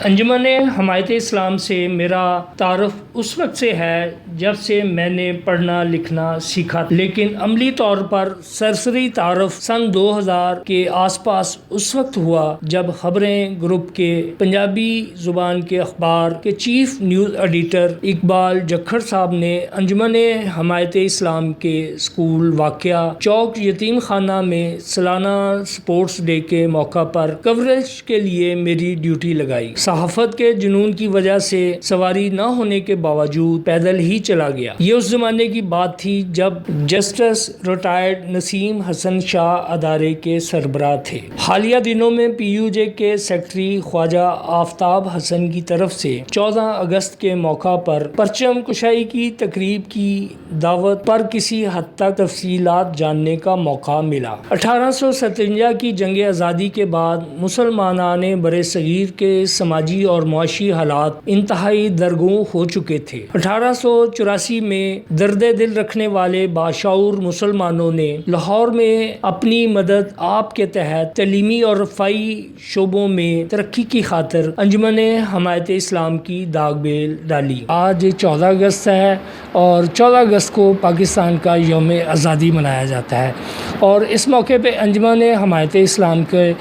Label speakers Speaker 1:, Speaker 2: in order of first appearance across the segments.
Speaker 1: انجمن حمایت اسلام سے میرا تعارف اس وقت سے ہے جب سے میں نے پڑھنا لکھنا سیکھا، لیکن عملی طور پر سرسری تعارف سن 2000 کے آس پاس اس وقت ہوا جب خبریں گروپ کے پنجابی زبان کے اخبار کے چیف نیوز ایڈیٹر اقبال جکھڑ صاحب نے انجمن حمایت اسلام کے اسکول واقعہ چوک یتیم خانہ میں سالانہ سپورٹس ڈے کے موقع پر کوریج کے لیے میری ڈیوٹی لگائی۔ صحافت کے جنون کی وجہ سے سواری نہ ہونے کے باوجود پیدل ہی چلا گیا۔ یہ اس زمانے کی بات تھی جب جسٹس ریٹائرڈ نسیم حسن شاہ ادارے کے سربراہ تھے۔ حالیہ دنوں میں پی یو جے کے سیکرٹری خواجہ آفتاب حسن کی طرف سے 14 اگست کے موقع پر پرچم کشائی کی تقریب کی دعوت پر کسی حد تک تفصیلات جاننے کا موقع ملا۔ 1857 کی جنگ آزادی کے بعد مسلمانان برصغیر کے سماجی اور معاشی حالات انتہائی درگوں ہو چکے تھے۔ 1884 میں درد دل رکھنے والے باشعور مسلمانوں نے لاہور میں اپنی مدد آپ کے تحت تعلیمی اور رفاہی شعبوں میں ترقی کی خاطر انجمن حمایت اسلام کی داغ بیل ڈالی۔ آج 14 اگست ہے اور 14 اگست کو پاکستان کا یوم آزادی منایا جاتا ہے، اور اس موقع پہ انجمن حمایت اسلام کے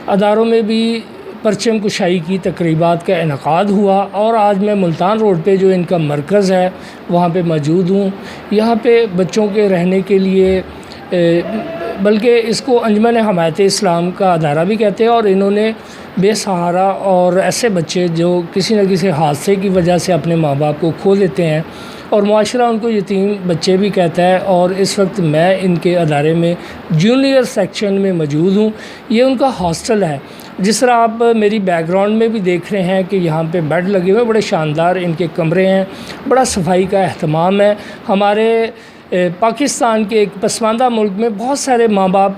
Speaker 1: اداروں میں بھی پرچم کشائی کی تقریبات کا انعقاد ہوا، اور آج میں ملتان روڈ پہ جو ان کا مرکز ہے وہاں پہ موجود ہوں۔ یہاں پہ بچوں کے رہنے کے لیے بلکہ اس کو انجمن حمایت اسلام کا ادارہ بھی کہتے ہیں، اور انہوں نے بے سہارا اور ایسے بچے جو کسی نہ کسی حادثے کی وجہ سے اپنے ماں باپ کو کھو دیتے ہیں، اور معاشرہ ان کو یتیم بچے بھی کہتا ہے، اور اس وقت میں ان کے ادارے میں جونیئر سیکشن میں موجود ہوں۔ یہ ان کا ہاسٹل ہے، جس طرح آپ میری بیک گراؤنڈ میں بھی دیکھ رہے ہیں کہ یہاں پہ بیڈ لگے ہوئے، بڑے شاندار ان کے کمرے ہیں، بڑا صفائی کا اہتمام ہے۔ ہمارے پاکستان کے ایک پسماندہ ملک میں بہت سارے ماں باپ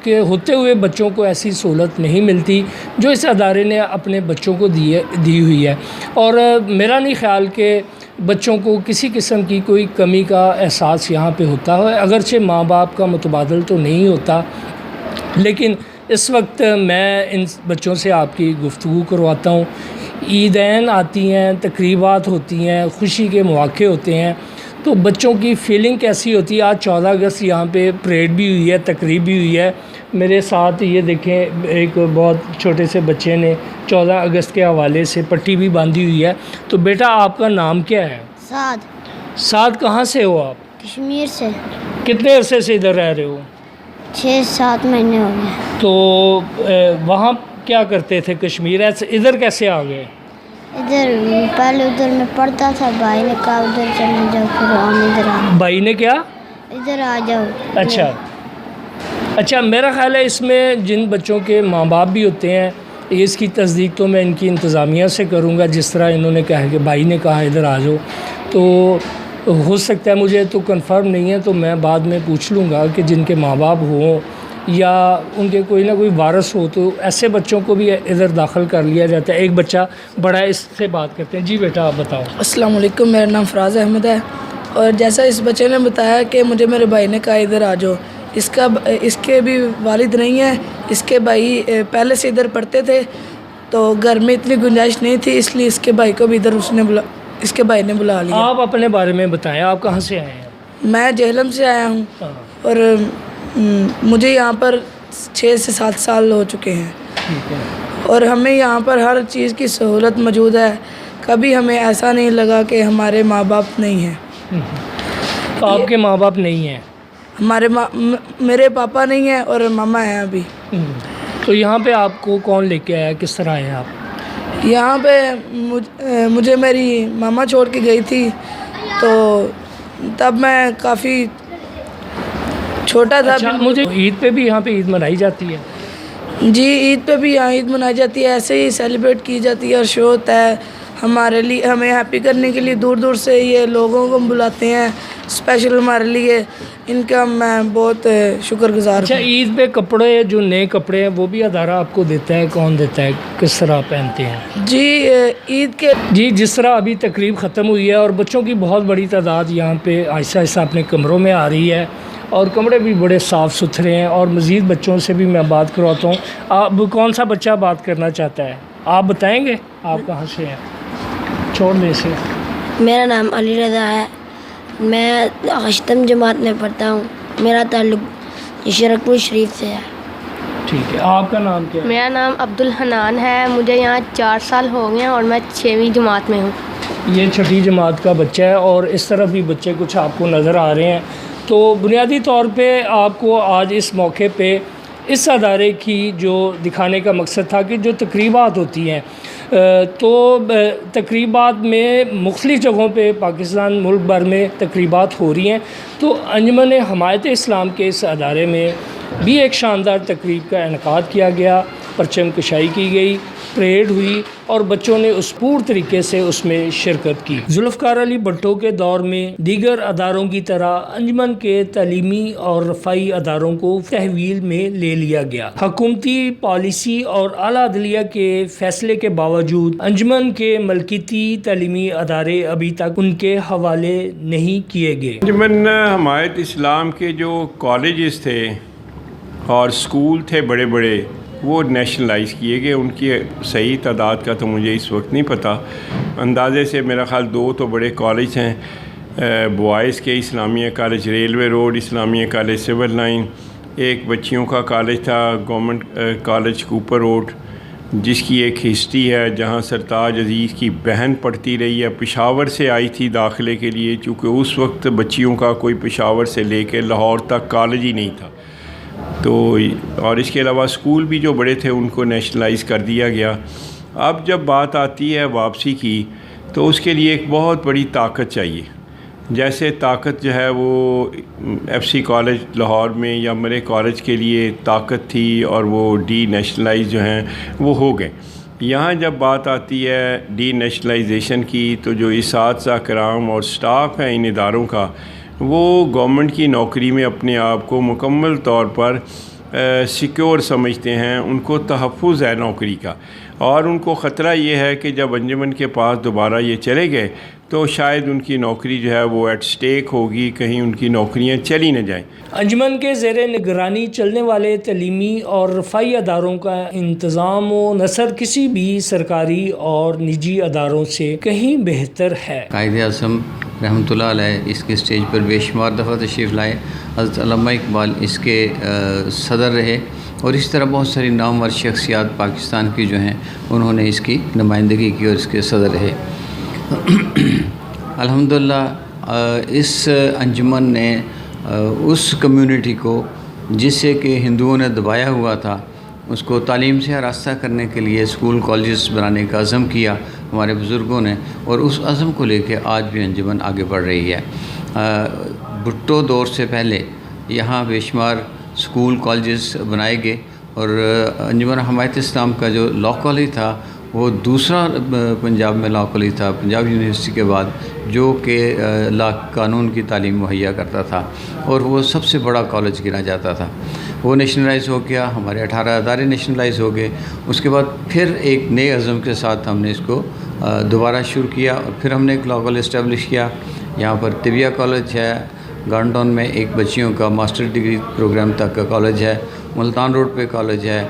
Speaker 1: کے ہوتے ہوئے بچوں کو ایسی سہولت نہیں ملتی جو اس ادارے نے اپنے بچوں کو دی ہوئی ہے، اور میرا نہیں خیال کہ بچوں کو کسی قسم کی کوئی کمی کا احساس یہاں پہ ہوتا ہے، اگرچہ ماں باپ کا متبادل تو نہیں ہوتا، لیکن اس وقت میں ان بچوں سے آپ کی گفتگو کرواتا ہوں۔ عیدین آتی ہیں، تقریبات ہوتی ہیں، خوشی کے مواقع ہوتے ہیں، تو بچوں کی فیلنگ کیسی ہوتی ہے؟ آج 14 اگست یہاں پہ پریڈ بھی ہوئی ہے، تقریب بھی ہوئی ہے۔ میرے ساتھ یہ دیکھیں ایک بہت چھوٹے سے بچے نے 14 اگست کے حوالے سے پٹی بھی باندھی ہوئی ہے۔ تو بیٹا آپ کا نام کیا ہے؟ سعد۔ کہاں سے ہو آپ؟
Speaker 2: کشمیر سے۔
Speaker 1: کتنے عرصے سے ادھر رہ رہے ہو؟
Speaker 2: 6-7 مہینے ہو گئے۔
Speaker 1: تو وہاں کیا کرتے تھے کشمیر؟ ادھر کیسے آ گئے؟
Speaker 2: ادھر پہلے ادھر میں پڑھتا تھا، بھائی نے کہا ادھر چلے جاؤ، پھر ہم ادھر آ گئے۔
Speaker 1: بھائی نے کیا؟
Speaker 2: ادھر آ جاؤ۔
Speaker 1: اچھا، میرا خیال ہے اس میں جن بچوں کے ماں باپ بھی ہوتے ہیں، اس کی تصدیق تو میں ان کی انتظامیہ سے کروں گا، جس طرح انہوں نے کہا کہ بھائی نے کہا ادھر آ جاؤ، تو ہو سکتا ہے، مجھے تو کنفرم نہیں ہے، تو میں بعد میں پوچھ لوں گا کہ جن کے ماں باپ ہوں یا ان کے کوئی نہ کوئی وارث ہو، تو ایسے بچوں کو بھی ادھر داخل کر لیا جاتا ہے۔ ایک بچہ بڑا ہے، اس سے بات کرتے ہیں۔ جی بیٹا آپ بتاؤ۔
Speaker 3: السلام علیکم، میرا نام فراز احمد ہے، اور جیسا اس بچے نے بتایا کہ مجھے میرے بھائی نے کہا ادھر آ جاؤ، اس کے بھی والد نہیں ہیں، اس کے بھائی پہلے سے ادھر پڑھتے تھے، تو گھر میں اتنی گنجائش نہیں تھی، اس لیے اس کے بھائی کو بھی ادھر اس کے بھائی نے بلا لیا۔
Speaker 1: آپ اپنے بارے میں بتائیں، آپ کہاں سے آئے ہیں؟
Speaker 3: میں جہلم سے آیا ہوں، اور مجھے یہاں پر 6 سے 7 سال ہو چکے ہیں، اور ہمیں یہاں پر ہر چیز کی سہولت موجود ہے، کبھی ہمیں ایسا نہیں لگا کہ ہمارے ماں باپ نہیں ہیں۔
Speaker 1: آپ کے ماں باپ نہیں ہیں؟
Speaker 3: میرے پاپا نہیں ہیں اور ماما ہیں ابھی۔
Speaker 1: تو یہاں پہ آپ کو کون لے کے آیا؟ کس طرح آئے آپ
Speaker 3: یہاں پہ؟ مجھے میری ماما چھوڑ کے گئی تھی، تو تب میں کافی چھوٹا تھا۔
Speaker 1: مجھے عید پہ بھی یہاں پہ عید منائی جاتی ہے؟
Speaker 3: جی، عید پہ بھی یہاں عید منائی جاتی ہے، ایسے ہی سیلیبریٹ کی جاتی ہے، اور شو ہوتا ہے ہمارے لیے، ہمیں ہیپی کرنے کے لیے دور دور سے یہ لوگوں کو بلاتے ہیں اسپیشل ہمارے لیے، ان کا میں بہت شکر گزار ہوں۔
Speaker 1: اچھا، عید پہ کپڑے جو نئے کپڑے ہیں وہ بھی ادارہ آپ کو دیتا ہے؟ کون دیتا ہے؟ کس طرح پہنتے ہیں؟
Speaker 3: جی، عید کے
Speaker 1: جس طرح ابھی تقریب ختم ہوئی ہے اور بچوں کی بہت بڑی تعداد یہاں پہ آہستہ آہستہ اپنے کمروں میں آ رہی ہے، اور کمرے بھی بڑے صاف ستھرے ہیں، اور مزید بچوں سے بھی میں بات کرواتا ہوں۔ اب کون سا بچہ بات کرنا چاہتا ہے؟ آپ بتائیں گے آپ کہاں سے ہیں؟ چھوڑ دیں سے.
Speaker 2: میرا نام علی رضا ہے، میں اشتم جماعت میں پڑھتا ہوں، میرا تعلق شرکپور شریف سے ہے۔
Speaker 1: ٹھیک ہے، آپ کا نام کیا ہے؟
Speaker 4: میرا نام عبدالحنان ہے، مجھے یہاں 4 سال ہو گئے ہیں اور میں 6ویں جماعت میں ہوں۔
Speaker 1: یہ 6ٹھی جماعت کا بچہ ہے اور اس طرف بھی بچے کچھ آپ کو نظر آ رہے ہیں۔ تو بنیادی طور پہ آپ کو آج اس موقع پہ اس ادارے کی جو دکھانے کا مقصد تھا کہ جو تقریبات ہوتی ہیں تو تقریبات میں مختلف جگہوں پہ پاکستان ملک بھر میں تقریبات ہو رہی ہیں، تو انجمن حمایت اسلام کے اس ادارے میں بھی ایک شاندار تقریب کا انعقاد کیا گیا، پرچم کشائی کی گئی، پریڈ ہوئی اور بچوں نے اس پور طریقے سے اس میں شرکت کی۔ ذوالفقار علی بھٹو کے دور میں دیگر اداروں کی طرح انجمن کے تعلیمی اور رفاہی اداروں کو تحویل میں لے لیا گیا۔ حکومتی پالیسی اور اعلیٰ عدلیہ کے فیصلے کے باوجود انجمن کے ملکیتی تعلیمی ادارے ابھی تک ان کے حوالے نہیں کیے گئے۔
Speaker 5: انجمن حمایت اسلام کے جو کالجز تھے اور اسکول تھے بڑے بڑے، وہ نیشنلائز کیے گئے۔ ان کی صحیح تعداد کا تو مجھے اس وقت نہیں پتہ، اندازے سے میرا خیال 2 تو بڑے کالج ہیں، بوائز کے اسلامیہ کالج ریلوے روڈ، اسلامیہ کالج سول لائن، ایک بچیوں کا کالج تھا گورنمنٹ کالج کوپر روڈ، جس کی ایک ہسٹری ہے، جہاں سرتاج عزیز کی بہن پڑھتی رہی ہے، پشاور سے آئی تھی داخلے کے لیے، چونکہ اس وقت بچیوں کا کوئی پشاور سے لے کے لاہور تک کالج ہی نہیں تھا۔ تو اور اس کے علاوہ اسکول بھی جو بڑے تھے ان کو نیشنلائز کر دیا گیا۔ اب جب بات آتی ہے واپسی کی تو اس کے لیے ایک بہت بڑی طاقت چاہیے، جیسے طاقت جو ہے وہ ایف سی کالج لاہور میں یا مرے کالج کے لیے طاقت تھی اور وہ ڈی نیشنلائز جو ہیں وہ ہو گئے۔ یہاں جب بات آتی ہے ڈی نیشنلائزیشن کی تو جو اساتذہ کرام اور سٹاف ہے ان اداروں کا، وہ گورنمنٹ کی نوکری میں اپنے آپ کو مکمل طور پر سیکیور سمجھتے ہیں، ان کو تحفظ ہے نوکری کا، اور ان کو خطرہ یہ ہے کہ جب انجمن کے پاس دوبارہ یہ چلے گئے تو شاید ان کی نوکری جو ہے وہ ایٹ سٹیک ہوگی، کہیں ان کی نوکریاں چلی نہ جائیں۔
Speaker 1: انجمن کے زیر نگرانی چلنے والے تعلیمی اور رفاہی اداروں کا انتظام و نثر کسی بھی سرکاری اور نجی اداروں سے کہیں بہتر ہے۔
Speaker 6: قائد اعظم رحمۃ اللہ علیہ اس کے اسٹیج پر بے شمار دفعہ تشریف لائے، حضرت علامہ اقبال اس کے صدر رہے، اور اس طرح بہت ساری نامور شخصیات پاکستان کی جو ہیں انہوں نے اس کی نمائندگی کی اور اس کے صدر رہے۔ الحمدللہ اس انجمن نے اس کمیونٹی کو جسے کہ ہندوؤں نے دبایا ہوا تھا، اس کو تعلیم سے آراستہ کرنے کے لیے اسکول کالجز بنانے کا عزم کیا ہمارے بزرگوں نے، اور اس عزم کو لے کے آج بھی انجمن آگے بڑھ رہی ہے۔ بھٹو دور سے پہلے یہاں بے شمار اسکول کالجز بنائے گئے، اور انجمن حمایت اسلام کا جو لاء کالج تھا وہ دوسرا پنجاب میں لاء کالج تھا پنجاب یونیورسٹی کے بعد، جو کہ لا قانون کی تعلیم مہیا کرتا تھا، اور وہ سب سے بڑا کالج گنا جاتا تھا۔ وہ نیشنلائز ہو گیا، ہمارے 18 ادارے نیشنلائز ہو گئے۔ اس کے بعد پھر ایک نئے عزم کے ساتھ ہم نے اس کو دوبارہ شروع کیا، اور پھر ہم نے ایک لاء کالج اسٹیبلش کیا۔ یہاں پر طبیہ کالج ہے، گارن ٹاؤن میں ایک بچیوں کا ماسٹر ڈگری پروگرام تک کا کالج ہے، ملتان روڈ پہ کالج ہے،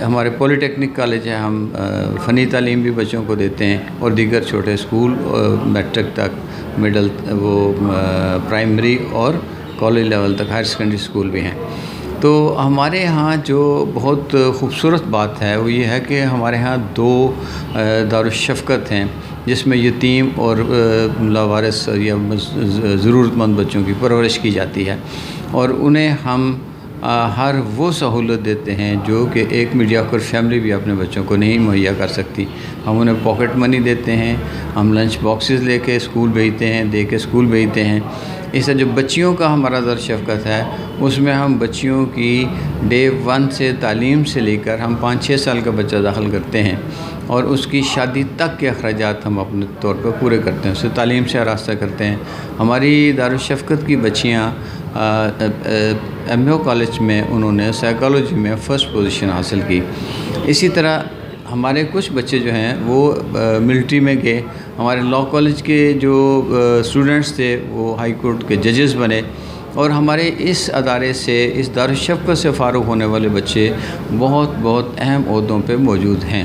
Speaker 6: ہمارے پولی ٹیکنک کالج ہے، ہم فنی تعلیم بھی بچوں کو دیتے ہیں، اور دیگر چھوٹے اسکول میٹرک تک، مڈل، وہ پرائمری اور کالج لیول تک ہائر سیکنڈری اسکول بھی ہیں۔ تو ہمارے ہاں جو بہت خوبصورت بات ہے وہ یہ ہے کہ ہمارے ہاں 2 دارالشفقت ہیں، جس میں یتیم اور لاوارث یا ضرورت مند بچوں کی پرورش کی جاتی ہے، اور انہیں ہم ہر وہ سہولت دیتے ہیں جو کہ ایک میڈیاکر فیملی بھی اپنے بچوں کو نہیں مہیا کر سکتی۔ ہم انہیں پاکٹ منی دیتے ہیں، ہم لنچ باکسز لے کے اسکول بھیجتے ہیں، دے کے اسکول بھیجتے ہیں۔ اس سے جو بچیوں کا ہمارا در شفقت ہے، اس میں ہم بچیوں کی ڈے 1 سے تعلیم سے لے کر ہم 5-6 سال کا بچہ داخل کرتے ہیں، اور اس کی شادی تک کے اخراجات ہم اپنے طور پر پورے کرتے ہیں، اسے تعلیم سے آراستہ کرتے ہیں۔ ہماری دارالشفقت کی بچیاں ایم او کالج میں انہوں نے سائیکالوجی میں 1st پوزیشن حاصل کی۔ اسی طرح ہمارے کچھ بچے جو ہیں وہ ملٹری میں گئے، ہمارے لاء کالج کے جو اسٹوڈنٹس تھے وہ ہائی کورٹ کے ججز بنے، اور ہمارے اس ادارے سے، اس دارالشفقت سے فارغ ہونے والے بچے بہت اہم عہدوں پہ موجود ہیں۔